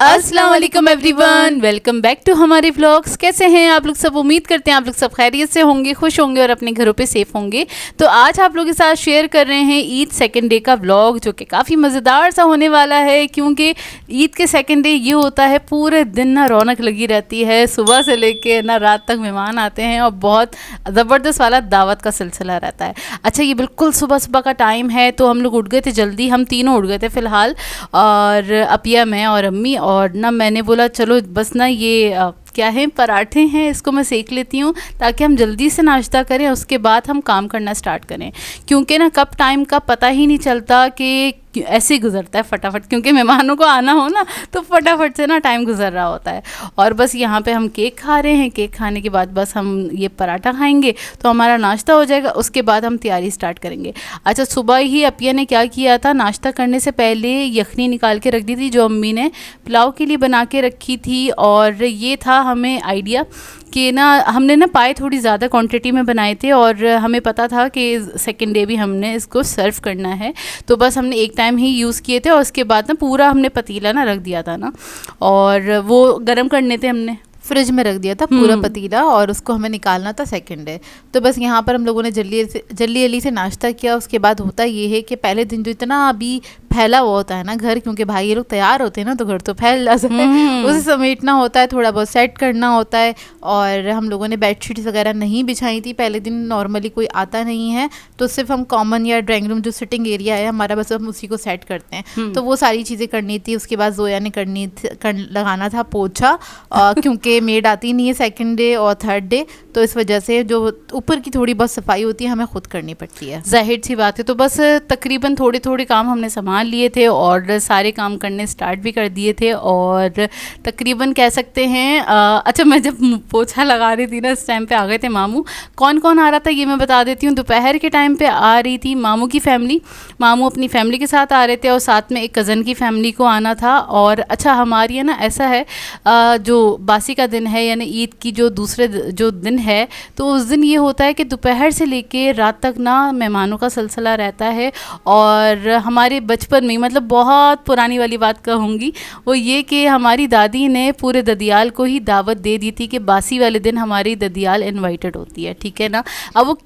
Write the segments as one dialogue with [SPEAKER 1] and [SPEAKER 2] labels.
[SPEAKER 1] अस्सलाम वालेकुम everyone, welcome back to हमारे व्लॉग्स। कैसे हैं आप लोग सब? उम्मीद करते हैं आप लोग सब खैरियत से होंगे, खुश होंगे और अपने घरों पे सेफ होंगे। तो आज आप लोगों के साथ शेयर कर रहे हैं ईद सेकंड डे का व्लॉग, जो कि काफ़ी मज़ेदार सा होने वाला है। क्योंकि ईद के सेकंड डे ये होता है पूरे दिन ना रौनक लगी रहती है, सुबह से लेके ना रात तक मेहमान आते हैं और बहुत ज़बरदस्त वाला दावत का सिलसिला रहता है। अच्छा, ये बिल्कुल सुबह सुबह का टाइम है, तो हम लोग उठ गए थे जल्दी, हम तीनों उठ गए थे फ़िलहाल, और अपिया, मैं और अम्मी। और ना मैंने बोला चलो बस ना ये क्या है, पराठे हैं, इसको मैं सेक लेती हूँ ताकि हम जल्दी से नाश्ता करें, उसके बाद हम काम करना स्टार्ट करें। क्योंकि ना कब टाइम का पता ही नहीं चलता कि ऐसे ही गुजरता है फटाफट, क्योंकि मेहमानों को आना हो ना तो फटाफट से ना टाइम गुजर रहा होता है। और बस यहाँ पे हम केक खा रहे हैं, केक खाने के बाद बस हम ये पराठा खाएंगे तो हमारा नाश्ता हो जाएगा, उसके बाद हम तैयारी स्टार्ट करेंगे। अच्छा, सुबह ही अपिया ने क्या किया था, नाश्ता करने से पहले यखनी निकाल के रख दी थी जो अम्मी ने पुलाव के लिए बना के रखी थी। और ये था हमें आइडिया कि ना हमने ना पाए थोड़ी ज़्यादा क्वांटिटी में बनाए थे, और हमें पता था कि सेकंड डे भी हमने इसको सर्व करना है, तो बस हमने एक टाइम ही यूज़ किए थे। और उसके बाद ना पूरा हमने पतीला ना रख दिया था ना, और वो गर्म करने थे, हमने
[SPEAKER 2] फ्रिज में रख दिया था पूरा पतीला, और उसको हमें निकालना था सेकंड डे। तो बस यहाँ पर हम लोगों ने जल्दी से नाश्ता किया। उसके बाद होता ये है कि पहले दिन जो इतना अभी फैला हुआ होता है ना घर, क्योंकि भाई ये लोग तैयार होते हैं ना तो घर तो फैल जाता है, उसे समेटना होता है, थोड़ा बहुत सेट करना होता है। और हम लोगों ने बेडशीट्स वगैरह नहीं बिछाई थी पहले दिन, नॉर्मली कोई आता नहीं है तो सिर्फ हम कॉमन या ड्राइंग रूम जो सिटिंग एरिया है हमारा, बस हम उसी को सेट करते हैं। तो वो सारी चीज़ें करनी थी। उसके बाद जोया ने लगाना था पोछा, क्योंकि मेड आती नहीं है सेकंड डे और थर्ड डे, तो इस वजह से जो ऊपर की थोड़ी बहुत सफाई होती है हमें खुद करनी पड़ती है,
[SPEAKER 1] जाहिर सी बात है। तो बस तकरीबन थोड़े थोड़े काम हमने संभाल लिए थे और सारे काम करने स्टार्ट भी कर दिए थे। और तकरीबन कह सकते हैं अच्छा, मैं जब पोछा लगा रही थी ना इस टाइम पे आ गए थे मामू। कौन कौन आ रहा था ये मैं बता देती हूँ। दोपहर के टाइम पे आ रही थी मामू की फैमिली, मामू अपनी फैमिली के साथ आ रहे थे, और साथ में एक कज़न की फैमिली को आना था। और अच्छा, हमारी है ना ऐसा है जो बासी का दिन है, यानी ईद की जो दूसरे जो दिन है, तो उस दिन ये होता है कि दोपहर से लेके रात तक ना मेहमानों का सिलसिला रहता है। और हमारे बचपन में, मतलब बहुत पुरानी वाली बात कहूँगी, वो ये कि हमारी दादी ने पूरे ददियाल को ही दावत दे दी थी कि बासी वाले दिन हमारी ददियाल इनवाइटेड होती है, ठीक है ना। अब वो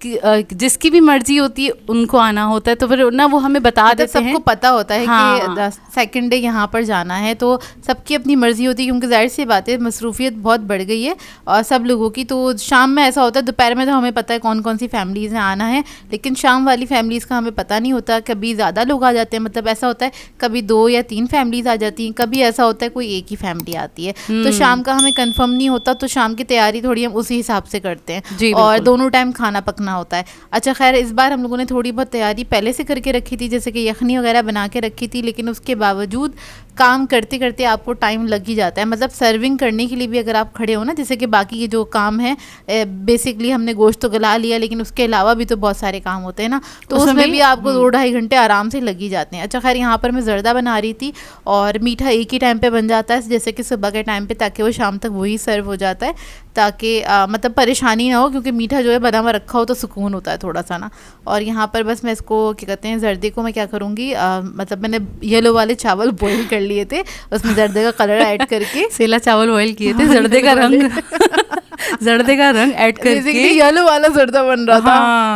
[SPEAKER 1] जिसकी भी मर्जी होती है उनको आना होता है, तो फिर ना वो हमें बता देते हैं,
[SPEAKER 2] सबको पता होता है कि सेकंड डे यहाँ पर जाना है, तो सबकी अपनी मर्जी होती है, क्योंकि जाहिर सी बात है मसरूफियत बहुत बढ़ गई है और सब लोगों की। तो शाम में ऐसा होता है, दोपहर में तो हमें पता है कौन कौन सी फैमिलीज़ में आना है, लेकिन शाम वाली फैमिलीज़ का हमें पता नहीं होता। कभी ज़्यादा लोग आ जाते हैं, मतलब ऐसा होता है कभी 2 या 3 फैमिलीज़ आ जाती हैं, कभी ऐसा होता है कोई एक ही फैमिली आती है। तो शाम का हमें कंफर्म नहीं होता, तो शाम की तैयारी थोड़ी हम उसी हिसाब से करते हैं, और दोनों टाइम खाना पकना होता है। अच्छा, खैर इस बार हम लोगों ने थोड़ी बहुत तैयारी पहले से करके रखी थी, जैसे कि यखनी वगैरह बना के रखी थी, लेकिन उसके बावजूद काम करते करते आपको टाइम लग ही जाता है। मतलब सर्विंग करने के लिए भी अगर आप खड़े हो ना, जैसे कि बाकी ये जो काम है, बेसिकली हमने गोश्त तो गला लिया, लेकिन उसके अलावा भी तो बहुत सारे काम होते हैं ना, तो उसमें भी आपको 2-2.5 घंटे आराम से लग ही जाते हैं। अच्छा, खैर यहाँ पर मैं जर्दा बना रही थी, और मीठा एक ही टाइम पे बन जाता है, जैसे कि सुबह के टाइम पे, ताकि वो शाम तक वही सर्व हो जाता है, ताकि मतलब परेशानी ना हो, क्योंकि मीठा जो है बना हुआ रखा हो तो सुकून होता है थोड़ा सा ना। और यहाँ पर बस मैं इसको क्या कहते हैं, जर्दे को मैं क्या करूँगी, मतलब मैंने येलो वाले चावल बॉईल कर लिए थे, उसमें जर्दे का कलर ऐड करके,
[SPEAKER 1] सेला चावल बॉईल किए थे, जर्दे का रंग जर्दे का रंग ऐड करके
[SPEAKER 2] येलो वाला जर्दा बन रहा था।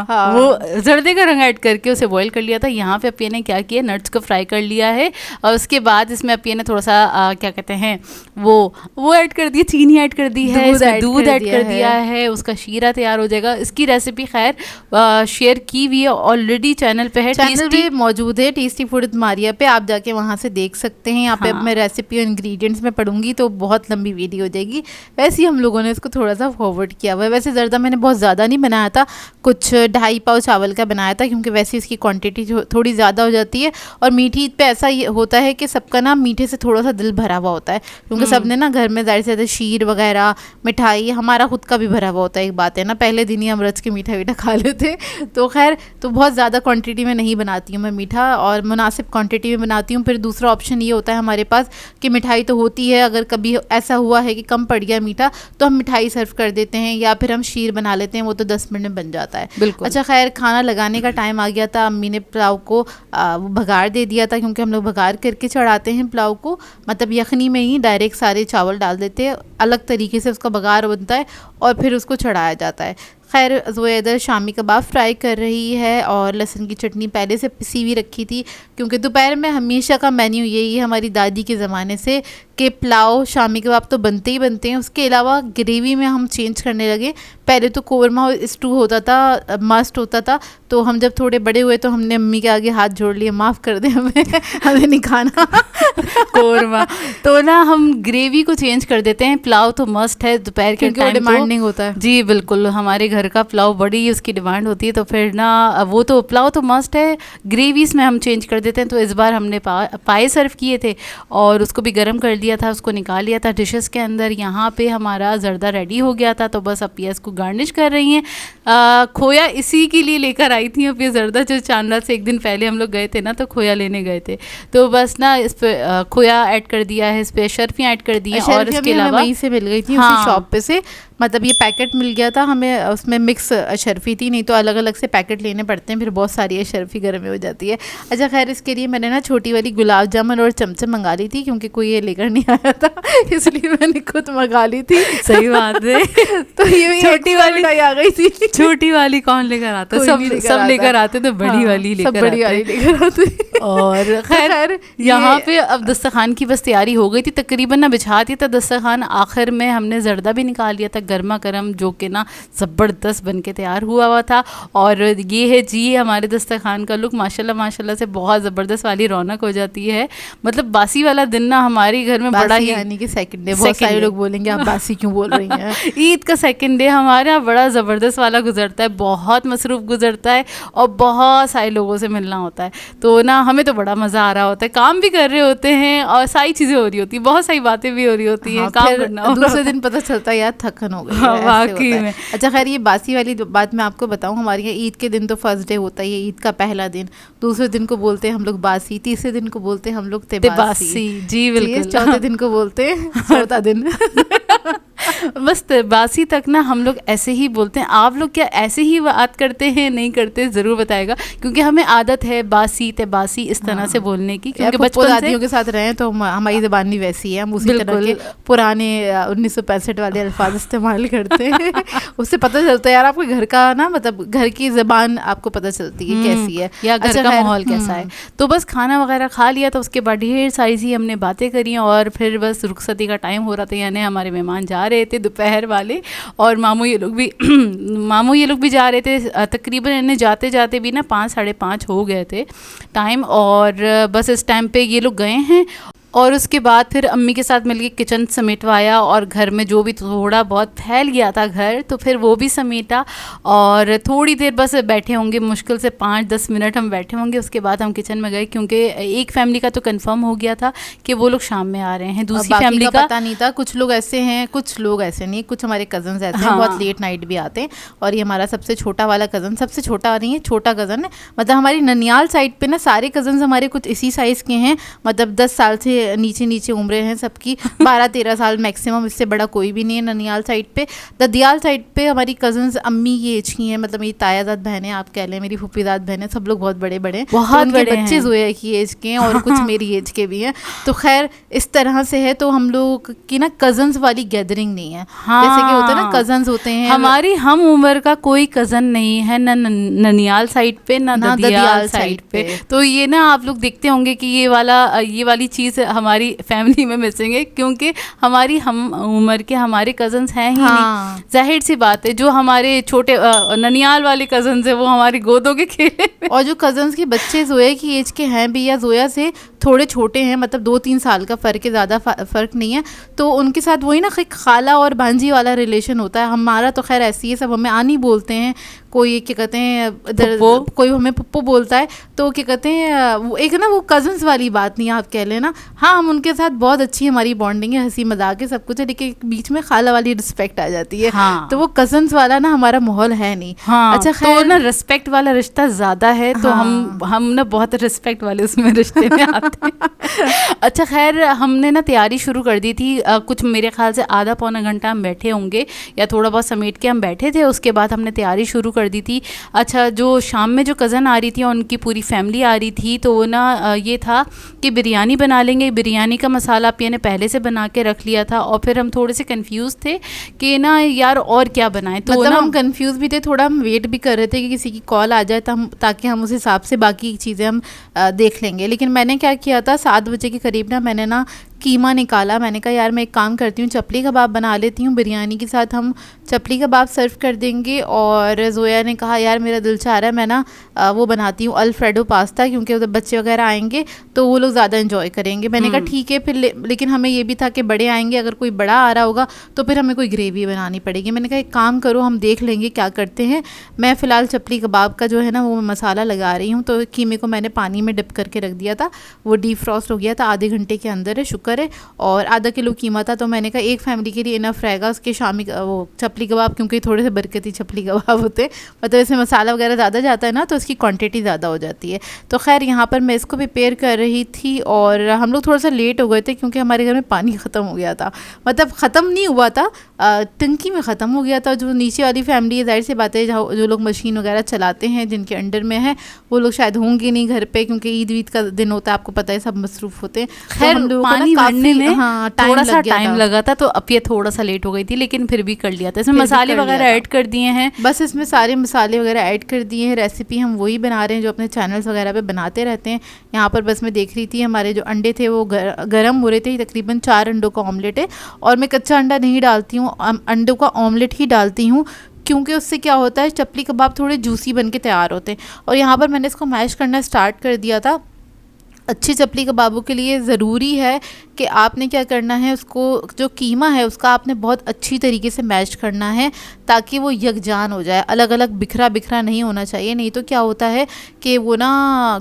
[SPEAKER 1] हाँ, वो जर्दे का रंग ऐड करके उसे बॉईल कर लिया था। यहाँ पे अपिया ने क्या किया, नट्स को फ्राई कर लिया है, और उसके बाद इसमें अपिया ने थोड़ा सा क्या कहते हैं वो ऐड कर दिया, चीनी ऐड कर दी है, दूध ऐड कर दिया है, उसका शीरा तैयार हो जाएगा। इसकी रेसिपी खैर शेयर की हुई है ऑलरेडी, चैनल पे है,
[SPEAKER 2] चैनल पे मौजूद है, टेस्टी फूड मारिया पे, आप जाके वहाँ से देख सकते हैं। यहाँ पे मैं रेसिपी और इंग्रेडिएंट्स में पढ़ूंगी तो बहुत लंबी वीडियो हो जाएगी। वैसे ही हम लोगों ने इसको थोड़ा सा फॉरवर्ड किया हुआ है। वैसे जर्दा मैंने बहुत ज़्यादा नहीं बनाया था, कुछ 2.5 पाव चावल का बनाया था, क्योंकि वैसे इसकी क्वांटिटी थोड़ी ज़्यादा हो जाती है। और मीठी ईद पे ऐसा होता है कि सबका ना मीठे से थोड़ा सा दिल भरा हुआ होता है, क्योंकि सबने ना घर में ज़ाहिर से ज़्यादा शीर वगैरह, मिठाई, हमारा खुद का भी भरा हुआ होता है। एक बात है ना, पहले दिन ही हम रच के मीठा वीठा खा लेते, तो खैर तो बहुत ज़्यादा क्वांटिटी में नहीं बनाती हूँ मैं मीठा, और मुनासिब क्वांटिटी में बनाती हूँ। फिर दूसरा ऑप्शन ये होता है हमारे पास कि मिठाई तो होती है, अगर कभी ऐसा हुआ है कि कम पड़ गया मीठा तो हम मिठाई सर्व कर देते हैं, या फिर हम शीर बना लेते हैं, वो तो 10 मिनट में बन जाता है।
[SPEAKER 1] बिल्कुल।
[SPEAKER 2] अच्छा खैर, खाना लगाने का टाइम आ गया था। अम्मी ने पुलाव को भगार दे दिया था, क्योंकि हम लोग भगार करके चढ़ाते हैं पुलाव को, मतलब यखनी में ही डायरेक्ट सारे चावल डाल देते हैं, अलग तरीके से उसका भगार बनता है और फिर उसको चढ़ाया जाता है। खैर ज़ोया इधर शामी कबाब फ्राई कर रही है और लहसुन की चटनी पहले से पिसी हुई रखी थी, क्योंकि दोपहर में हमेशा का मेन्यू यही है हमारी दादी के ज़माने से कि पुलाव शामी कबाब तो बनते ही बनते हैं। उसके अलावा ग्रेवी में हम चेंज करने लगे। पहले तो कोरमा स्टू होता था, मस्ट होता था, तो हम जब थोड़े बड़े हुए तो हमने अम्मी के आगे हाथ जोड़ लिए, माफ़ कर दे हमें नहीं खाना
[SPEAKER 1] कोरमा। तो ना हम ग्रेवी को चेंज कर देते हैं। पुलाव तो मस्ट है दोपहर के टाइम,
[SPEAKER 2] डिमांडिंग होता है।
[SPEAKER 1] जी बिल्कुल, हमारे घर का पुलाव बड़ी उसकी डिमांड होती है, तो फिर ना वो तो पुलाव तो मस्ट है, ग्रेवीज में हम चेंज कर देते हैं। तो इस बार हमने पाए सर्व किए थे और उसको भी गर्म कर दिया था, उसको निकाल लिया था डिशेस के अंदर। यहाँ पे हमारा जर्दा रेडी हो गया था, तो बस अब पिया इसको गार्निश कर रही हैं। खोया इसी के लिए लेकर आई थी अब ये जर्दा, जो चांदला से एक दिन पहले हम लोग गए थे ना, तो खोया लेने गए थे, तो बस ना इस पे खोया ऐड कर दिया है, इस पे शर्फियाँ ऐड कर दी हैं। और इसके अलावा
[SPEAKER 2] वहीं से मिल गई थी, उसी शॉप पे से, मतलब ये पैकेट मिल गया था हमें, उसमें मिक्स अशरफी थी, नहीं तो अलग अलग से पैकेट लेने पड़ते हैं, फिर बहुत सारी अशरफी घर में हो जाती है। अच्छा खैर, इसके लिए मैंने ना छोटी वाली गुलाब जामुन और चमचम मंगा ली थी, क्योंकि कोई ये लेकर नहीं आया था, इसलिए मैंने खुद मंगा ली थी।
[SPEAKER 1] सही बात है।
[SPEAKER 2] तो ये
[SPEAKER 1] छोटी वाली
[SPEAKER 2] आ गई थी।
[SPEAKER 1] छोटी वाली कौन लेकर आता, सब लेकर आते, तो बड़ी वाली लेकर आते। और खैर यहाँ पे अब दस्तरखान की बस तैयारी हो गई थी, तकरीबन ना बिछा दिया था दस्तरखान। आखिर में हमने जर्दा भी निकाल लिया था गर्मा गर्म, जो कि ना ज़बरदस्त बन के तैयार हुआ था। और ये है जी हमारे दस्तरखान का लुक, माशाल्लाह माशाल्लाह से बहुत ज़बरदस्त वाली रौनक हो जाती है। मतलब बासी वाला दिन ना हमारे घर में बड़ा ही,
[SPEAKER 2] यानी कि सेकंड डे, बहुत सारे लोग बोलेंगे आप बासी क्यों बोल रही हैं।
[SPEAKER 1] ईद का सेकंड डे हमारे यहाँ बड़ा ज़बरदस्त वाला गुजरता है, बहुत मसरूफ़ गुजरता है और बहुत सारे लोगों से मिलना होता है। तो ना हमें तो बड़ा मज़ा आ रहा होता है, काम भी कर रहे होते हैं और सारी चीज़ें हो रही होती हैं, बहुत सारी बातें भी हो रही होती हैं। काम करना
[SPEAKER 2] दूसरे दिन पता चलता है यार थकन हो गई।
[SPEAKER 1] वाकई में।
[SPEAKER 2] अच्छा खैर, ये बासी वाली बात मैं आपको बताऊं, हमारे यहाँ ईद के दिन तो फर्स्ट डे होता है, ये ईद का पहला दिन, दूसरे दिन को बोलते हैं हम लोग बासी, तीसरे दिन को बोलते हैं हम लोग तिबासी,
[SPEAKER 1] जी बिल्कुल,
[SPEAKER 2] चौथे दिन को बोलते हैं चौथा दिन।
[SPEAKER 1] बस बासी तक ना हम लोग ऐसे ही बोलते हैं। आप लोग क्या ऐसे ही बात करते हैं, नहीं करते, ज़रूर बताएगा, क्योंकि हमें आदत है बासी तेबासी इस तरह से बोलने की, क्योंकि बचपन
[SPEAKER 2] दादियों के साथ रहे तो हमारी ज़बान भी वैसी है, हम उसी तरह के पुराने 1965 वाले अल्फाज इस्तेमाल करते हैं। उससे पता चलता है यार आपके घर का ना, मतलब घर की ज़बान आपको पता चलती है कैसी है
[SPEAKER 1] या घर का माहौल कैसा है। तो बस खाना वगैरह खा लिया था, उसके बाद ढेर सारी सी हमने बातें करी और फिर बस रुखसती का टाइम हो रहा था, यानी हमारे मेहमान जा रहे थे दोपहर वाले, और मामू ये लोग भी जा रहे थे। तकरीबन इन्हें जाते जाते भी ना 5 साढ़े 5 हो गए थे टाइम, और बस इस टाइम पे ये लोग गए हैं। और उसके बाद फिर अम्मी के साथ मिलके किचन समेटवाया, और घर में जो भी थोड़ा बहुत फैल गया था घर, तो फिर वो भी समेटा, और थोड़ी देर बस बैठे होंगे, मुश्किल से 5-10 मिनट हम बैठे होंगे। उसके बाद हम किचन में गए, क्योंकि एक फैमिली का तो कंफर्म हो गया था कि वो लोग शाम में आ रहे हैं, दूसरी फैमिली का
[SPEAKER 2] पता नहीं था। कुछ लोग ऐसे हैं, कुछ लोग ऐसे नहीं, कुछ हमारे कज़न्स ऐसे हैं, बहुत लेट नाइट भी आते हैं। और ये हमारा सबसे छोटा वाला कज़न, सबसे छोटा नहीं है, छोटा कज़न है, मतलब हमारी ननियाल साइड पे ना सारे कज़न्स हमारे कुछ इसी साइज़ के हैं, मतलब 10 साल से नीचे उम्रें हैं सबकी, 12-13 साल मैक्सिमम, इससे बड़ा कोई भी नहीं है ननियाल साइड पे। ददियाल साइड पे हमारी कज़न्स अम्मी की एज की हैं, मतलब मेरी तायाजाद बहनें आप कह लें, मेरी फुफीजाद बहनें, सब लोग बहुत बड़े बड़े,
[SPEAKER 1] बहुत बड़े
[SPEAKER 2] बच्चे ज़ोया की एज के हैं और कुछ मेरी एज के भी हैं। तो खैर इस तरह से है, तो हम लोग की ना कज़न्स वाली गैदरिंग नहीं है। जैसे कि होता है ना, कज़न्स होते हैं,
[SPEAKER 1] हमारी हम उम्र का कोई कज़न नहीं है, ना ननियाल साइड पे ना ददियाल साइड पे। तो ये ना आप लोग देखते होंगे कि ये वाली चीज़ हमारी फैमिली में मिसिंग है, क्योंकि हमारी हम उम्र के हमारे कज़न्स हैं ही नहीं। जाहिर सी बात है, जो हमारे छोटे ननियाल वाले कज़न्स हैं वो हमारी गोदों के खेले।
[SPEAKER 2] और जो कज़न्स के बच्चे ज़ोया की एज के हैं भी या ज़ोया से थोड़े छोटे हैं, मतलब 2-3 साल का फ़र्क है, ज़्यादा फ़र्क नहीं है, तो उनके साथ वही ना खाला और भांजी वाला रिलेशन होता है। हमारा तो खैर ऐसी है, सब हमें आनी बोलते हैं, कोई क्या कहते हैं
[SPEAKER 1] पप्पो।
[SPEAKER 2] कोई हमें पप्पू बोलता है, तो क्या कहते हैं वो एक ना वो कजन्स वाली बात नहीं आप कह लेना। हाँ, हम उनके साथ बहुत अच्छी हमारी बॉन्डिंग है, हंसी मजाक है, सब कुछ है, लेकिन बीच में खाला वाली रिस्पेक्ट आ जाती है।
[SPEAKER 1] हाँ।
[SPEAKER 2] तो वो कजन्स वाला ना हमारा माहौल है नहीं।
[SPEAKER 1] हाँ,
[SPEAKER 2] अच्छा
[SPEAKER 1] तो
[SPEAKER 2] खैर
[SPEAKER 1] ना रिस्पेक्ट वाला रिश्ता ज़्यादा है, तो
[SPEAKER 2] हाँ।
[SPEAKER 1] हम ना बहुत रिस्पेक्ट वाले उसमें रिश्ते में आते हैं। अच्छा खैर, हमने ना तैयारी शुरू कर दी थी, कुछ मेरे ख्याल से आधा पौना घंटा हम बैठे होंगे या थोड़ा बहुत समेट के हम बैठे थे, उसके बाद हमने तैयारी शुरू कर दी थी। अच्छा, जो शाम में जो कज़न आ रही थी और उनकी पूरी फैमिली आ रही थी, तो ना ये था कि बिरयानी बना लेंगे। बिरयानी का मसाला पिया ने पहले से बना के रख लिया था, और फिर हम थोड़े से कंफ्यूज थे कि ना यार और क्या बनाएं। तो
[SPEAKER 2] मतलब
[SPEAKER 1] ना
[SPEAKER 2] हम कंफ्यूज भी थे, थोड़ा हम वेट भी कर रहे थे कि किसी की कॉल आ जाए ताकि हम उस हिसाब से बाकी चीज़ें हम देख लेंगे। लेकिन मैंने क्या किया था, 7 बजे के करीब ना मैंने ना कीमा निकाला। मैंने कहा यार मैं एक काम करती हूँ, चपली कबाब बना लेती हूँ, बिरयानी के साथ हम चपली कबाब सर्व कर देंगे। और जोया ने कहा यार मेरा दिल चाह रहा है मैं ना वो बनाती हूँ अल्फ्रेडो पास्ता, क्योंकि उधर बच्चे वगैरह आएंगे तो वो लोग ज़्यादा इन्जॉय करेंगे। मैंने कहा ठीक है फिर लेकिन हमें ये भी था कि बड़े आएंगे, अगर कोई बड़ा आ रहा होगा तो फिर हमें कोई ग्रेवी बनानी पड़ेगी। मैंने कहा एक काम करो, हम देख लेंगे क्या करते हैं। मैं फ़िलहाल चपली कबाब का जो है ना वो मसाला लगा रही हूँ। तो कीमे को मैंने पानी में डिप करके रख दिया था, वो डीप फ्रॉस्ट हो गया था, आधे घंटे के अंदर है, शुक्र है। और आधा किलो कीमा था, तो मैंने कहा एक फैमिली के लिए इनफ रहेगा उसके शामी वो चपली कबाब, क्योंकि थोड़े से बरकती चपली कबाब होते हैं, मतलब इसमें मसाला वगैरह ज़्यादा जाता है ना, तो इसकी क्वांटिटी ज़्यादा हो जाती है। तो खैर यहाँ पर मैं इसको प्रिपेयर कर रही थी, और हम लोग थोड़ा सा लेट हो गए थे क्योंकि हमारे घर में पानी ख़त्म हो गया था। मतलब ख़त्म नहीं हुआ था, टंकी में ख़त्म हो गया था। जो नीचे वाली फैमिली है, जाहिर सी बात है, जो लोग मशीन वगैरह चलाते हैं जिनके अंडर में है, वो लोग शायद होंगे नहीं घर पे, क्योंकि ईद वीद का दिन होता है, आपको पता है, सब मसरूफ़ होते हैं।
[SPEAKER 1] खैर पानी भरने में
[SPEAKER 2] हाँ,
[SPEAKER 1] थोड़ा सा टाइम लगा था, तो अब ये थोड़ा सा लेट हो गई थी, लेकिन फिर भी कर लिया था। इसमें मसाले वगैरह ऐड कर दिए हैं,
[SPEAKER 2] बस इसमें सारे मसाले वगैरह ऐड कर दिए हैं। रेसिपी हम वही बना रहे हैं जो अपने चैनल्स वगैरह पे बनाते रहते हैं। यहाँ पर बस मैं देख रही थी हमारे जो अंडे थे वो गर्म हो रहे थे, तकरीबन 4 अंडों का ऑमलेट है, और मैं कच्चा अंडा नहीं डालती हूँ, अंडों का ऑमलेट ही डालती हूँ, क्योंकि उससे क्या होता है चपली कबाब थोड़े जूसी बन के तैयार होते हैं। और यहाँ पर मैंने इसको मैश करना स्टार्ट कर दिया था। अच्छी चपली कबाबों के लिए ज़रूरी है कि आपने क्या करना है, उसको जो कीमा है उसका आपने बहुत अच्छी तरीके से मैश करना है, ताकि वो यकजान हो जाए, अलग अलग बिखरा बिखरा नहीं होना चाहिए। नहीं तो क्या होता है कि वो ना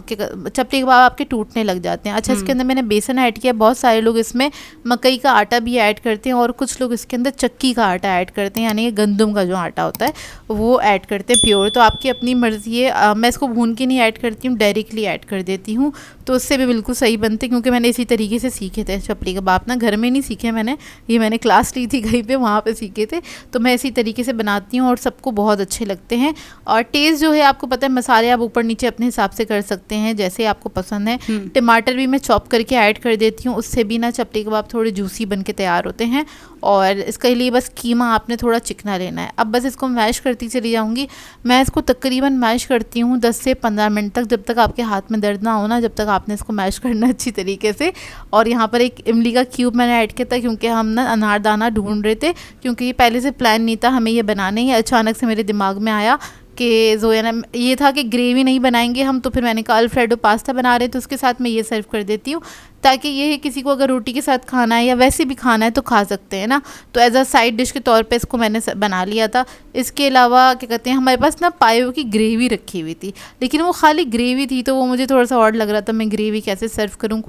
[SPEAKER 2] चपली कबाब आपके टूटने लग जाते हैं। अच्छा, इसके अंदर मैंने बेसन ऐड किया, बहुत सारे लोग इसमें मकई का आटा भी ऐड करते हैं, और कुछ लोग इसके अंदर चक्की का आटा ऐड करते हैं, यानी गंदम का जो आटा होता है वो ऐड करते हैं प्योर। तो आपकी अपनी मर्ज़ी है। मैं इसको भून के नहीं ऐड करती हूँ, डायरेक्टली ऐड कर देती हूँ, तो उससे भी बिल्कुल सही बनते, क्योंकि मैंने इसी तरीके से सीखे थे चपली कबाब ना, घर में नहीं सीखे मैंने, ये मैंने क्लास ली थी कहीं पे, वहाँ पे सीखे थे। तो मैं इसी तरीके से बनाती हूँ और सबको बहुत अच्छे लगते हैं। और टेस्ट जो है आपको पता है, मसाले आप ऊपर नीचे अपने हिसाब से कर सकते हैं जैसे आपको पसंद है। टमाटर भी मैं चॉप करके ऐड कर देती हूँ, उससे भी ना चपली कबाब थोड़े जूसी बन के तैयार होते हैं। और इसके लिए बस कीमा आपने थोड़ा चिकना लेना है। अब बस इसको मैश करती चली जाऊँगी। मैं इसको तकरीबन मैश करती हूँ 10 से 15 मिनट तक, जब तक आपके हाथ में दर्द ना हो ना, जब तक आपने इसको मैश करना अच्छी तरीके से। और यहाँ पर एक इमली का क्यूब मैंने ऐड किया था, क्योंकि हम ना अनारदाना ढूंढ रहे थे, क्योंकि ये पहले से प्लान नहीं था हमें ये बनाना ही। अचानक से मेरे दिमाग में आया कि जोया ने ये था कि ग्रेवी नहीं बनाएंगे हम, तो फिर मैंने कहा अल्फ्रेडो पास्ता बना रहे तो उसके साथ मैं ये सर्व कर देती हूँ, ताकि ये है किसी को अगर रोटी के साथ खाना है या वैसे भी खाना है तो खा सकते हैं ना। तो एज अ साइड डिश के तौर पे इसको मैंने बना लिया था। इसके अलावा क्या कहते हैं, हमारे पास ना पायो की ग्रेवी रखी हुई थी, लेकिन वो खाली ग्रेवी थी, तो वो मुझे थोड़ा सा ऑड लग रहा था, मैं ग्रेवी कैसे सर्व करूँ,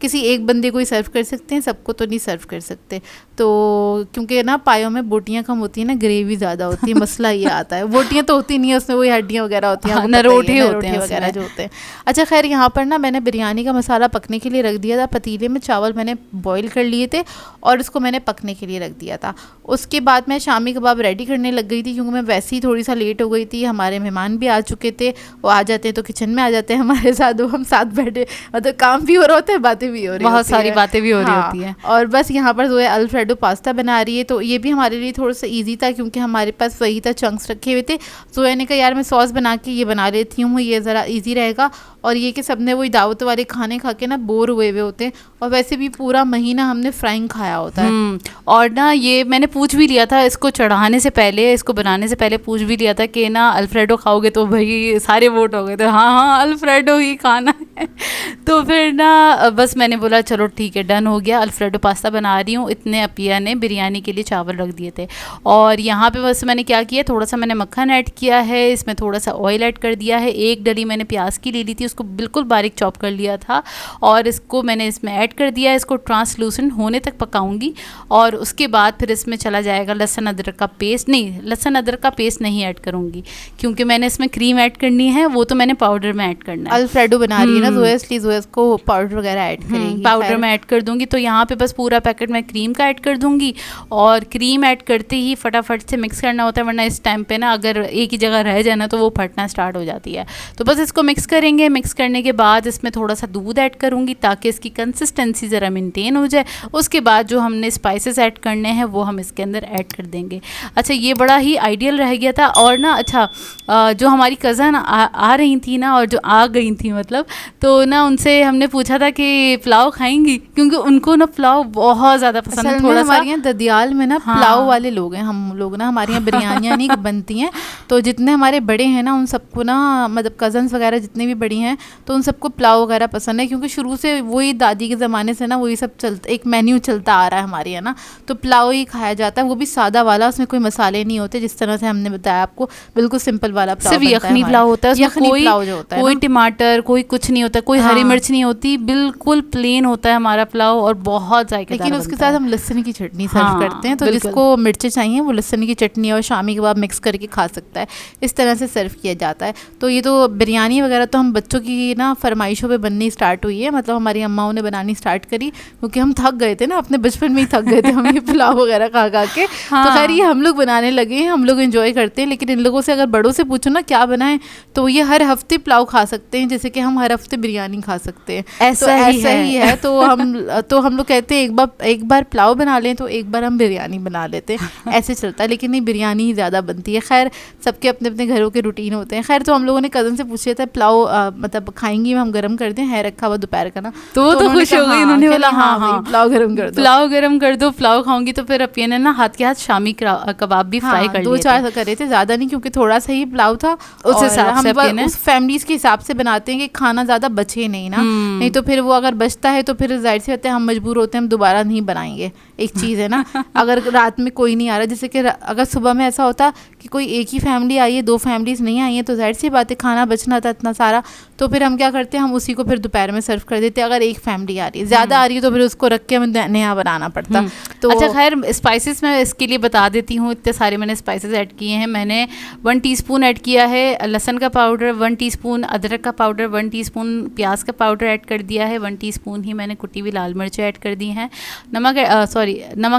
[SPEAKER 2] किसी एक बंदे को ही सर्व कर सकते हैं, सबको तो नहीं सर्व कर सकते। तो क्योंकि ना पायो में बोटियाँ कम होती हैं ना, ग्रेवी ज़्यादा होती है, मसला ये आता है। बोटियाँ तो होती नहीं है उसमें, वही हड्डियाँ वगैरह होती हैं,
[SPEAKER 1] नरोटे होते हैं
[SPEAKER 2] वगैरह जो होते हैं। अच्छा खैर, यहाँ पर ना मैंने बिरयानी का मसाला पकने के लिए रख दिया था पतीले में, चावल मैंने बॉईल कर लिए थे और इसको मैंने पकने के लिए रख दिया था। उसके बाद मैं शामी कबाब रेडी करने लग गई थी, क्योंकि मैं वैसे ही थोड़ी सा लेट हो गई थी, हमारे मेहमान भी आ चुके थे। वो आ जाते हैं तो किचन में आ जाते हैं हमारे साथ, वो हम साथ बैठे, मतलब काम भी हो रहा होता है, बातें भी हो रही,
[SPEAKER 1] बहुत सारी बातें भी हो रही होती है।
[SPEAKER 2] और बस यहाँ पर जो है अल्फ्रेडो पास्ता बना रही है, तो ये भी हमारे लिए थोड़ा सा ईजी था, क्योंकि हमारे पास वही था, चंक्स रखे हुए थे। जोया ने कहा यार मैं सॉस बना के ये बना लेती हूँ, ये ज़रा ईजी रहेगा। और ये कि सबने वही दावत वाले खाने खा के ना बोर हुए हुए होते हैं, और वैसे भी पूरा महीना हमने फ्राइंग खाया होता है।
[SPEAKER 1] और ना ये मैंने पूछ भी लिया था, इसको चढ़ाने से पहले, इसको बनाने से पहले पूछ भी लिया था कि ना अल्फ्रेडो खाओगे, तो भाई सारे वोट हो गए थे हाँ हाँ अल्फ्रेडो ही खाना है। तो फिर ना बस मैंने बोला चलो ठीक है, डन हो गया, अल्फ्रेडो पास्ता बना रही हूँ। इतने अपिया ने बिरयानी के लिए चावल रख दिए थे, और यहाँ पे बस मैंने क्या किया, थोड़ा सा मैंने मक्खन ऐड किया है, इसमें थोड़ा सा ऑयल ऐड कर दिया है, एक डली मैंने प्याज की ले ली थी, उसको बिल्कुल बारीक चॉप कर लिया था, और इसको मैंने इसमें ऐड कर दिया है। इसको ट्रांसलूसेंट होने तक पकाऊंगी, और उसके बाद फिर इसमें चला जाएगा लहसुन अदरक का पेस्ट। नहीं, लहसुन अदरक का पेस्ट नहीं ऐड करूँगी, क्योंकि मैंने इसमें क्रीम ऐड करनी है, वो तो मैंने पाउडर में ऐड करना है।
[SPEAKER 2] अल्फ्रेडो बना रही है ना, जोया इसलिए जोया को पाउडर वगैरह ऐड करेगी,
[SPEAKER 1] पाउडर में ऐड कर दूंगी। तो यहाँ पे बस पूरा पैकेट मैं क्रीम का ऐड कर दूंगी, और क्रीम ऐड करते ही फटाफट से मिक्स करना होता है, वरना इस टाइम पे ना अगर एक ही जगह रह जाए ना तो वो फटना स्टार्ट हो जाती है। तो बस इसको मिक्स करेंगे। मिक्स करने के बाद इसमें थोड़ा सा दूध ऐड करूँगी ताकि इसकी कंसिस्टेंसी ज़रा मेंटेन हो जाए। उसके बाद जो हमने स्पाइसेस ऐड करने हैं वो हम इसके अंदर ऐड कर देंगे। अच्छा, ये बड़ा ही आइडियल रह गया था। और ना अच्छा, जो हमारी कज़न आ रही थी ना, और जो आ गई थी मतलब, तो ना उनसे हमने पूछा था कि पुलाव खाएंगी, क्योंकि उनको ना पुलाव बहुत ज़्यादा पसंद है। थोड़ा सा
[SPEAKER 2] हमारे यहाँ ददियाल में ना पुलाव वाले लोग हैं हम लोग ना, हमारे यहाँ बिरयानियाँ नहीं बनती हैं, तो जितने हमारे बड़े हैं ना उन सबको ना, मतलब कज़न्स वगैरह जितने भी बड़ी हैं, तो उन सबको पुलाव वगैरह पसंद है, क्योंकि शुरू से वही दादी के ज़माने से ना वही सब चलता, एक मेन्यू चलता आ रहा है हमारे यहाँ ना, तो पुलाव ही खाया जाता है, वो भी सादा वाला, उसमें कोई मसाले नहीं होते, जिस तरह से हमने बताया आपको, बिल्कुल सिंपल वाला पुलाव,
[SPEAKER 1] सिर्फ यखनी पुलाव होता है, उसमें कोई टमाटर, कोई कुछ नहीं होता, कोई हरी मिर्च नहीं होती, बिल्कुल प्लेन होता है हमारा पुलाव, और बहुत जायकेदार।
[SPEAKER 2] लेकिन उसके साथ हम लहसुन की चटनी सर्व करते हैं, तो जिसको मिर्चें चाहिए वो लहसुन की चटनी और शामी कबाब मिक्स करके खा सकता है। इस तरह से सर्व किया जाता है। तो ये तो बिरयानी वगैरह तो हम बच्चों की ना फरमाइशों पे बननी स्टार्ट हुई है, मतलब हमारी अम्माओं ने बनानी स्टार्ट करी, क्योंकि हम थक गए थे ना, अपने बचपन में ही थक गए थे हम ये पुलाव वगैरह खा खा के। तो खैर ये हम लोग बनाने लगे हैं, हम लोग एंजॉय करते हैं। लेकिन इन लोगों से अगर बड़ों से पूछो ना क्या बनाएं, तो ये हर हफ्ते पुलाव खा सकते हैं, जैसे कि हम हर हफ्ते बिरयानी खा सकते हैं। ऐसा ही है। तो हम लोग कहते हैं एक बार पुलाव बना लें तो एक बार हम बिरयानी बना लेते हैं, ऐसे चलता है। लेकिन नहीं, बिरयानी ही ज़्यादा बनती है। खैर सबके अपने अपने घरों के रूटीन होते हैं। खैर तो हम लोगों ने कज़न से पूछ लिया था पुलाव मतलब खाएंगी, हम गर्म कर दें, है रखा हुआ दोपहर का ना, तो खुश हो गई। उन्होंने बोला हाँ पुलाव गर्म कर दो,
[SPEAKER 1] पुलाव गर्म कर दो, पुलाव खाऊंगी। तो फिर अपिया ने ना हाथ के हाथ शामी कबाब भी फ्राई कर लिए,
[SPEAKER 2] 2-4 करे थे, ज़्यादा नहीं, क्योंकि थोड़ा सा ही पुलाव था, उस हिसाब से हम उस फैमिलीज के हिसाब से बनाते हैं कि खाना ज़्यादा बचे नहीं ना, नहीं तो फिर वो अगर बचता है तो फिर जाहिर सी बात है हम मजबूर होते हैं, हम दोबारा नहीं बनाएंगे। एक चीज़ है ना, अगर रात में कोई नहीं आ रहा, जैसे कि अगर सुबह में ऐसा होता कि कोई एक ही फैमिली आई है, 2 फैमिलीज नहीं आई हैं, तो जाहिर सी बात है खाना बचना था इतना सारा, तो फिर हम क्या करते हैं, हम उसी को फिर दोपहर में सर्व कर देते हैं। अगर एक फैमिली आ रही है, ज़्यादा आ रही है, तो फिर उसको रख के हमें नया बनाना पड़ता। तो
[SPEAKER 1] अच्छा खैर, स्पाइसेस मैं इसके लिए बता देती हूँ, इतने सारे मैंने स्पाइसेस ऐड किए हैं। मैंने 1 टीस्पून ऐड किया है लहसुन का पाउडर, 1 टीस्पून अदरक का पाउडर, 1 टीस्पून प्याज का पाउडर ऐड कर दिया है, 1 टीस्पून ही मैंने कुटी हुई लाल मिर्चें ऐड कर दी हैं। नमक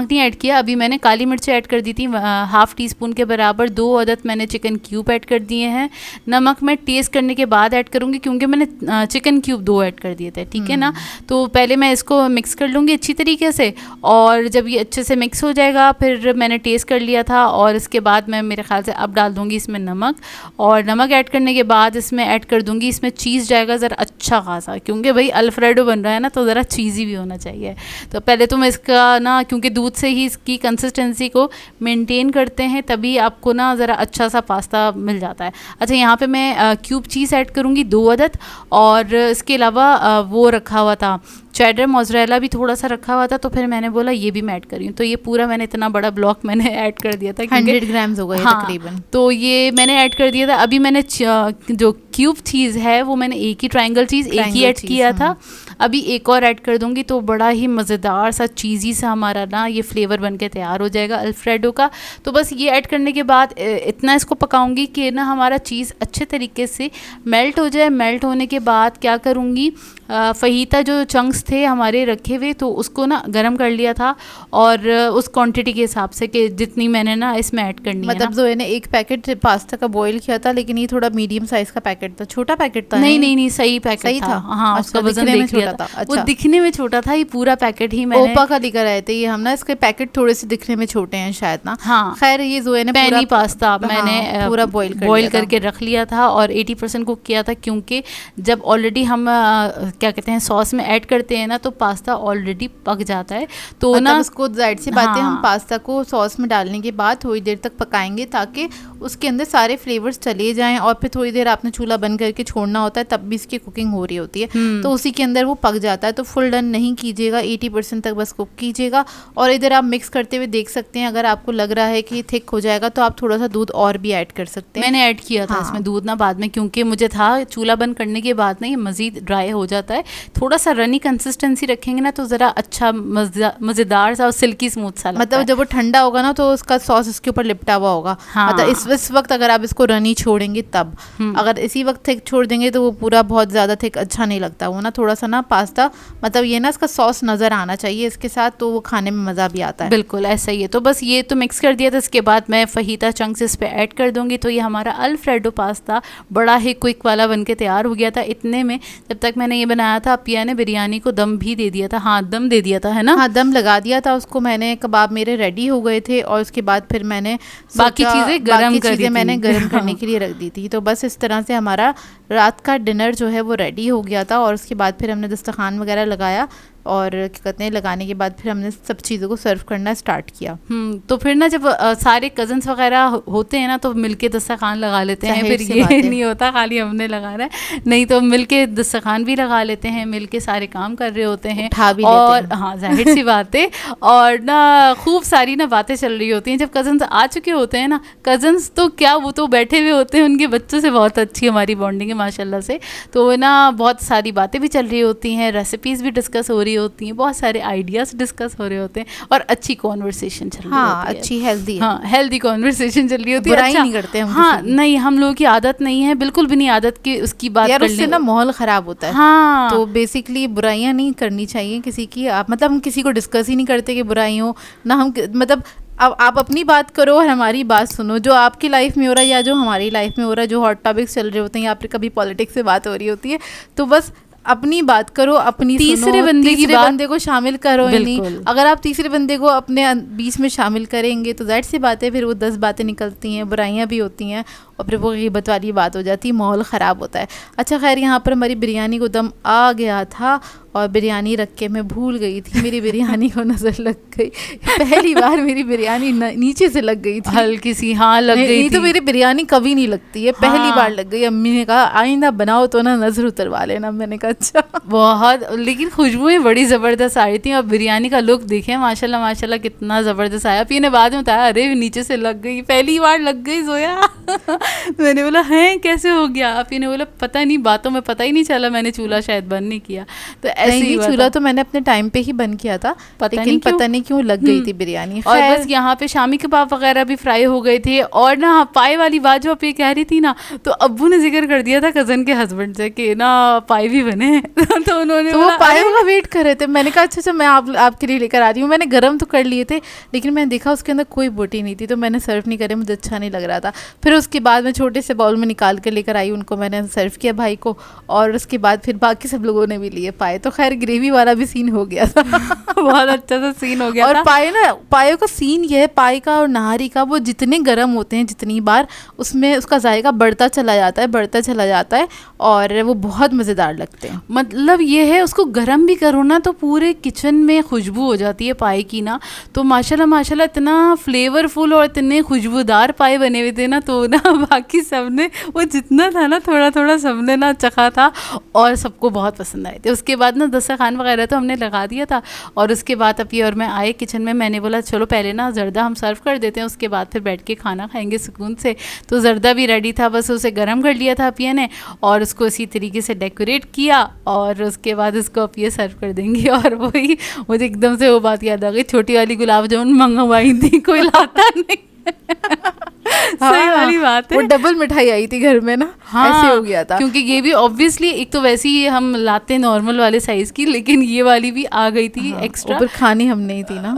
[SPEAKER 1] नहीं ऐड किया, अभी मैंने काली मिर्चें ऐड कर दी थी 1/2 टीस्पून के बराबर। 2 अदद मैंने चिकन क्यूब ऐड कर दिए हैं। नमक मैं टेस्ट करने के बाद ऐड करूँगी, क्योंकि मैंने चिकन क्यूब 2 ऐड कर दिए थे, ठीक है ना। तो पहले मैं इसको मिक्स कर लूँगी अच्छी तरीके से, और जब ये अच्छे से मिक्स हो जाएगा, फिर मैंने टेस्ट कर लिया था, और इसके बाद मैं मेरे ख्याल से अब डाल दूँगी इसमें नमक, और नमक ऐड करने के बाद इसमें ऐड कर दूँगी, इसमें चीज़ जाएगा ज़रा अच्छा खासा, क्योंकि भाई अल्फ्रेडो बन रहा है ना, तो ज़रा चीज़ी भी होना चाहिए। तो पहले तो मैं इसका ना, क्योंकि दूध से ही इसकी कंसिस्टेंसी को मेंटेन करते हैं, तभी आपको ना ज़रा अच्छा सा पास्ता मिल जाता है। अच्छा, यहाँ पे मैं क्यूब चीज़ ऐड करूँगी 2 अदद, और इसके अलावा वो रखा हुआ था चेडर मोज़रेला भी थोड़ा सा रखा हुआ था, तो फिर मैंने बोला ये भी मैं ऐड करी हूँ। तो ये पूरा मैंने इतना बड़ा ब्लॉक मैंने ऐड कर दिया था,
[SPEAKER 2] 100 ग्राम्स हो गए तकरीबन।
[SPEAKER 1] तो ये मैंने ऐड कर दिया था। अभी मैंने जो क्यूब चीज़ है वो मैंने एक ही ट्रायंगल चीज़ एक ही ऐड किया था, अभी एक और ऐड कर दूँगी, तो बड़ा ही मज़ेदार सा चीज़ी सा हमारा ना ये फ्लेवर बन के तैयार हो जाएगा अल्फ्रेडो का। तो बस ये ऐड करने के बाद इतना इसको पकाऊंगी कि ना हमारा चीज़ अच्छे तरीके से मेल्ट हो जाए। मेल्ट होने के बाद क्या करूँगी, फहीता जो चंक्स थे हमारे रखे हुए, तो उसको ना गरम कर लिया था, और उस क्वांटिटी के हिसाब से कि जितनी मैंने ना इसमें ऐड करनी है।
[SPEAKER 2] मतलब जोए ने एक पैकेट पास्ता का बॉईल किया था, लेकिन ये थोड़ा मीडियम साइज का पैकेट था, छोटा पैकेट था।
[SPEAKER 1] नहीं सही पैकेट
[SPEAKER 2] सही था।
[SPEAKER 1] हाँ,
[SPEAKER 2] अच्छा,
[SPEAKER 1] उसका वजन देख लिया था।
[SPEAKER 2] अच्छा।
[SPEAKER 1] वो दिखने में छोटा था, ये पूरा पैकेट ही मैंने
[SPEAKER 2] ओपा का लेकर आए थे ये हम ना, इसके पैकेट थोड़े से दिखने में छोटे हैं शायद ना।
[SPEAKER 1] हाँ,
[SPEAKER 2] खैर ये जोए ने
[SPEAKER 1] पैनी पास्ता मैंने
[SPEAKER 2] पूरा बॉईल
[SPEAKER 1] करके रख लिया था और 80% कुक किया था, क्योंकि जब ऑलरेडी हम क्या कहते हैं सॉस में ऐड करते हैं ना, तो पास्ता ऑलरेडी पक जाता है, तो
[SPEAKER 2] मतलब
[SPEAKER 1] ना
[SPEAKER 2] उसको जाहिर सी बात है,
[SPEAKER 1] हाँ,
[SPEAKER 2] हम पास्ता को सॉस में डालने के बाद थोड़ी देर तक पकाएंगे ताकि उसके अंदर सारे फ्लेवर्स चले जाएं, और फिर थोड़ी देर आपने चूल्हा बंद करके छोड़ना होता है, तब भी इसकी कुकिंग हो रही होती है, तो उसी के अंदर वो पक जाता है। तो फुल डन नहीं कीजिएगा, 80% तक बस कुक कीजिएगा। और इधर आप मिक्स करते हुए देख सकते हैं, अगर आपको लग रहा है कि थिक हो जाएगा तो आप थोड़ा सा दूध और भी ऐड कर सकते हैं।
[SPEAKER 1] मैंने ऐड किया था इसमें दूध ना बाद में, क्योंकि मुझे था चूल्हा बंद करने के बाद ना ये मज़ीद ड्राई हो जाता है, थोड़ा सा रनी कंसिस्टेंसी रखेंगे ना तो ज़रा अच्छा मज़ेदार सा और सिल्की स्मूथ सा लगता
[SPEAKER 2] मतलब जब वो ठंडा होगा ना तो उसका सॉस इसके ऊपर लिपटा हुआ होगा।
[SPEAKER 1] हाँ।
[SPEAKER 2] मतलब इस वक्त अगर आप इसको रनी छोड़ेंगे तब, अगर इसी वक्त थिक छोड़ देंगे तो वो पूरा बहुत ज़्यादा थिक अच्छा नहीं लगता। वो ना थोड़ा सा ना पास्ता मतलब ये ना इसका सॉस नज़र आना चाहिए इसके साथ, तो वो खाने में मज़ा भी आता है।
[SPEAKER 1] बिल्कुल ऐसा ही है। तो बस ये तो मिक्स कर दिया था, इसके बाद मैं फहीता चंक्स इस पे ऐड कर दूंगी, तो ये हमारा अल्फ्रेडो पास्ता बड़ा ही क्विक वाला बनके तैयार हो गया था। इतने में जब तक मैंने ये बनाया था, पिया ने बिरयानी को दम भी दे दिया था। हाँ, दम दे दिया था, है ना?
[SPEAKER 2] हाँ, दम लगा दिया था उसको मैंने। कबाब मेरे रेडी हो गए थे और उसके बाद फिर मैंने
[SPEAKER 1] बाकी चीज़ें
[SPEAKER 2] गर्म करने के लिए रख दी थी। तो बस इस तरह से हमारा रात का डिनर जो है वो रेडी हो गया था। और उसके बाद फिर हमने दस्तरखान वगैरह लगाया, और क्या कहते हैं लगाने के बाद फिर हमने सब चीज़ों को सर्व करना स्टार्ट किया।
[SPEAKER 1] तो फिर ना जब सारे कजन्स वगैरह होते हैं ना तो मिलके दस्तरखान लगा लेते हैं। फिर ये नहीं होता खाली हमने लगाना है, नहीं तो मिलके दस्तरखान भी लगा लेते हैं, मिलके सारे काम कर रहे होते हैं,
[SPEAKER 2] उठा भी
[SPEAKER 1] और
[SPEAKER 2] लेते हैं।
[SPEAKER 1] हाँ, जाहिर सी बात है। और ना खूब सारी ना बातें चल रही होती हैं जब कजन्स आ चुके होते हैं ना। कजन्स तो क्या, वो तो बैठे हुए होते हैं, उनके बच्चों से बहुत अच्छी हमारी बॉन्डिंग है माशाल्लाह से। तो ना बहुत सारी बातें भी चल रही होती हैं, रेसिपीज़ भी डिस्कस हो रही होती हैं, बहुत सारे आइडियाज़ डिस्कस हो रहे होते हैं, और अच्छी कॉन्वर्सेशन चल रही होती है।
[SPEAKER 2] अच्छी हेल्दी,
[SPEAKER 1] हाँ, हेल्दी कॉन्वर्सेशन चल रही होती है।
[SPEAKER 2] बुराई नहीं करते हम।
[SPEAKER 1] हाँ, नहीं, हम लोगों की आदत नहीं है, बिल्कुल भी नहीं आदत की उसकी बात
[SPEAKER 2] यार,
[SPEAKER 1] करने,
[SPEAKER 2] उससे ना माहौल ख़राब होता है।
[SPEAKER 1] हाँ,
[SPEAKER 2] तो बेसिकली बुराइयां नहीं करनी चाहिए किसी की। आप मतलब हम किसी को डिस्कस ही नहीं करते कि बुराई हो ना। हम मतलब अब आप अपनी बात करो और हमारी बात सुनो, जो आपकी लाइफ में हो रहा है या जो हमारी लाइफ में हो रहा है, जो हॉट टॉपिक्स चल रहे होते हैं या फिर कभी पॉलिटिक्स से बात हो रही होती है, तो बस अपनी बात करो, अपनी
[SPEAKER 1] तीसरे बंदे
[SPEAKER 2] को शामिल करो ही नहीं। अगर आप तीसरे बंदे को अपने बीच में शामिल करेंगे तो ज़ाहिर सी बात है फिर वो 10 बातें निकलती हैं, बुराइयां भी होती हैं, और फिर वो ग़ीबत वाली बात हो जाती है, माहौल ख़राब होता है। अच्छा खैर, यहाँ पर हमारी बिरयानी को दम आ गया था और बिरयानी रख के मैं भूल गई थी, मेरी बिरयानी को नज़र लग गई। पहली बार मेरी बिरयानी नीचे से लग गई थी,
[SPEAKER 1] हल्की सी, हाँ, लग गई थी।
[SPEAKER 2] तो मेरी बिरयानी कभी नहीं लगती है, पहली बार लग गई। अम्मी ने कहा आइंदा बनाओ तो ना नज़र उतरवा लेना। मैंने कहा अच्छा।
[SPEAKER 1] बहुत, लेकिन खुशबुएं बड़ी ज़बरदस्त आई थी, और बिरयानी का लुक देखें माशाल्लाह माशाल्लाह कितना ज़बरदस्त आया। फिर ने बाद में बताया अरे नीचे से लग गई, पहली बार लग गई जोया। मैंने बोला हैं कैसे हो गया? आप ने बोला पता नहीं, बातों में पता ही नहीं चला, मैंने चूल्हा शायद बंद नहीं किया। तो ऐसे ही
[SPEAKER 2] चूल्हा तो मैंने अपने टाइम पे ही बंद किया था, लेकिन पता नहीं क्यों लग गई थी बिरयानी।
[SPEAKER 1] और बस यहाँ पे शामी कबाब वगैरह भी फ्राई हो गए थे। और ना पाए वाली बात जो आप ये कह रही थी ना, तो अब्बू ने जिक्र कर दिया था कज़न के हस्बैंड से कि ना पाए भी बने। तो उन्होंने
[SPEAKER 2] वो पाए का वेट कर रहे थे। मैंने कहा अच्छा मैं आपके लिए लेकर आ रही हूँ। मैंने गर्म तो कर लिए थे, लेकिन मैंने देखा उसके अंदर कोई बोटी नहीं थी, तो मैंने सर्व नहीं करे, मुझे अच्छा नहीं लग रहा था। फिर उसके बाद मैं छोटे से बाउल में निकाल कर लेकर आई, उनको मैंने सर्व किया भाई को, और उसके बाद फिर बाकी सब लोगों ने भी लिए पाए। तो खैर ग्रेवी वाला भी सीन हो गया था।
[SPEAKER 1] बहुत अच्छा सा सीन हो गया
[SPEAKER 2] और
[SPEAKER 1] था।
[SPEAKER 2] पायों का सीन ये है, पाए का और नहारी का, वो जितने गर्म होते हैं जितनी बार उसमें उसका जायका बढ़ता चला जाता है और वो बहुत मज़ेदार लगते हैं।
[SPEAKER 1] मतलब ये है, उसको गर्म भी करो ना तो पूरे किचन में खुशबू हो जाती है पाए की ना। तो माशाल्लाह माशाल्लाह इतना फ्लेवरफुल और इतने खुशबूदार पाए बने हुए थे ना, तो ना बाकी सबने वो जितना था ना थोड़ा थोड़ा सबने ना चखा था और सबको बहुत पसंद आए थे। उसके बाद ना दस्तरखान वगैरह तो हमने लगा दिया था, और उसके बाद अभी और मैं आए किचन में, मैंने बोला चलो पहले ना जर्दा हम सर्व कर देते हैं, उसके बाद फिर बैठ के खाना खाएंगे सुकून से। तो जर्दा भी रेडी था, बस उसे गर्म कर लिया था अपिया ने, और उसको इसी तरीके से डेकोरेट किया, और उसके बाद उसको अपिया सर्व कर देंगे। और वही मुझे एकदम से वो बात याद आ गई, छोटी वाली गुलाब जामुन मंगवाई थी, कोई लाता नहीं। सही वाली बात है।
[SPEAKER 2] वो डबल मिठाई आई थी घर में ना, ऐसे हो गया था।
[SPEAKER 1] क्योंकि ये भी ऑब्वियसली एक तो वैसे ही हम लाते नॉर्मल वाले साइज की, लेकिन ये वाली भी आ गई थी एक्स्ट्रा।
[SPEAKER 2] ऊपर खानी हमने ही थी ना।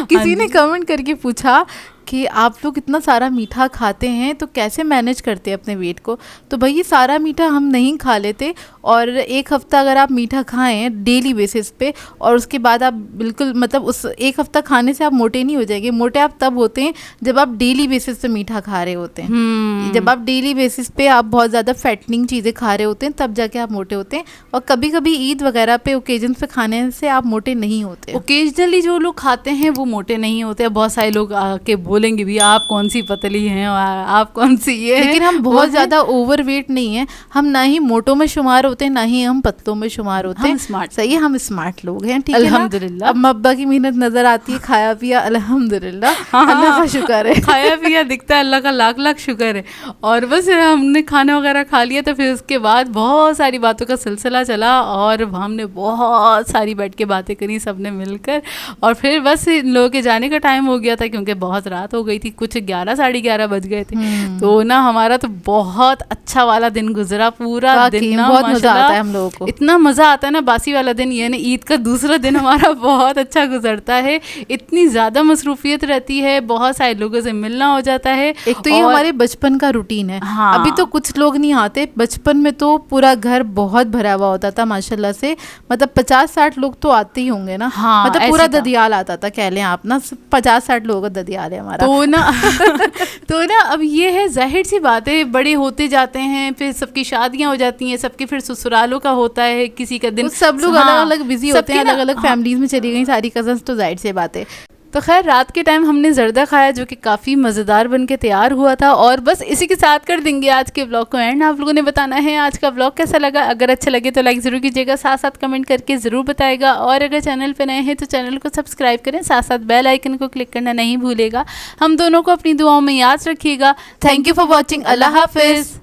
[SPEAKER 2] किसी ने कमेंट करके पूछा कि आप लोग इतना सारा मीठा खाते हैं तो कैसे मैनेज करते हैं अपने वेट को। तो भाई ये सारा मीठा हम नहीं खा लेते, और एक हफ़्ता अगर आप मीठा खाएं डेली बेसिस पे, और उसके बाद आप बिल्कुल मतलब उस एक हफ़्ता खाने से आप मोटे नहीं हो जाएंगे। मोटे आप तब होते हैं जब आप डेली बेसिस पे मीठा खा रहे होते हैं। जब आप डेली बेसिस पे आप बहुत ज़्यादा फैटनिंग चीज़ें खा रहे होते हैं तब जाके आप मोटे होते हैं। और कभी कभी ईद वगैरह पे ओकेजन पे खाने से आप मोटे नहीं होते।
[SPEAKER 1] ओकेजनली जो लोग खाते हैं वो मोटे नहीं होते। बहुत सारे लोग आके बोलेंगे भी आप कौन सी पतली हैं और आप कौन सी ये,
[SPEAKER 2] लेकिन हम बहुत ज़्यादा ओवरवेट नहीं है। हम ना ही मोटों में शुमार होते हैं ना ही हम पतलों में शुमार होते हैं।
[SPEAKER 1] स्मार्ट,
[SPEAKER 2] सही है, हम स्मार्ट लोग हैं। ठीक है,
[SPEAKER 1] अल्हम्दुलिल्लाह।
[SPEAKER 2] अब अब्बा की मेहनत नजर आती है, खाया पिया अल्हम्दुलिल्लाह, अल्लाह का शुक्र है।
[SPEAKER 1] खाया पिया दिखता है, अल्लाह का लाख लाख शुक्र है। और बस हमने खाना वगैरह खा लिया तो फिर उसके बाद बहुत सारी बातों का सिलसिला चला और हमने बहुत सारी बैठ के बातें करी सबने मिलकर। और फिर बस इन लोगों के जाने का टाइम हो गया था क्योंकि बहुत रात हो गई थी, कुछ 11 साढ़े 11 बज गए थे। तो ना हमारा तो बहुत अच्छा वाला दिन गुजरा, पूरा दिन ना
[SPEAKER 2] बहुत मजा आता है हम लोगों को।
[SPEAKER 1] इतना मजा आता है ना, बासी वाला दिन यानी ईद का दूसरा दिन हमारा बहुत अच्छा गुजरता है। इतनी ज्यादा मसरूफियत रहती है, बहुत सारे लोगों से मिलना हो जाता है।
[SPEAKER 2] एक तो ये हमारे बचपन का रूटीन है।
[SPEAKER 1] हाँ,
[SPEAKER 2] अभी तो कुछ लोग नहीं आते, बचपन में तो पूरा घर बहुत भरा हुआ होता था माशाल्लाह से। मतलब 50-60 लोग तो आते ही होंगे ना।
[SPEAKER 1] हाँ,
[SPEAKER 2] मतलब पूरा ददियाल आता था, कह लें आप ना 50-60 लोगों का ददियाल है हमारा।
[SPEAKER 1] तो ना अब ये है, जाहिर सी बात है, बड़े होते जाते हैं, फिर सबकी शादियां हो जाती हैं, सबके फिर ससुरालों का होता है, किसी का दिन,
[SPEAKER 2] सब लोग अलग अलग बिजी होते हैं, अलग अलग फैमिलीज में चली गई सारी कजन्स, तो जाहिर सी बात है।
[SPEAKER 1] तो खैर रात के टाइम हमने जर्दा खाया जो कि काफ़ी मज़ेदार बन के तैयार हुआ था। और बस इसी के साथ कर देंगे आज के ब्लॉग को एंड। आप लोगों ने बताना है आज का ब्लॉग कैसा लगा। अगर अच्छा लगे तो लाइक ज़रूर कीजिएगा, साथ साथ कमेंट करके ज़रूर बताएगा। और अगर चैनल पर नए हैं तो चैनल को सब्सक्राइब करें, साथ साथ बेल आइकन को क्लिक करना नहीं भूलेगा। हम दोनों को अपनी दुआओं में याद रखिएगा। Thank you for watching. अल्लाह हाफिज़।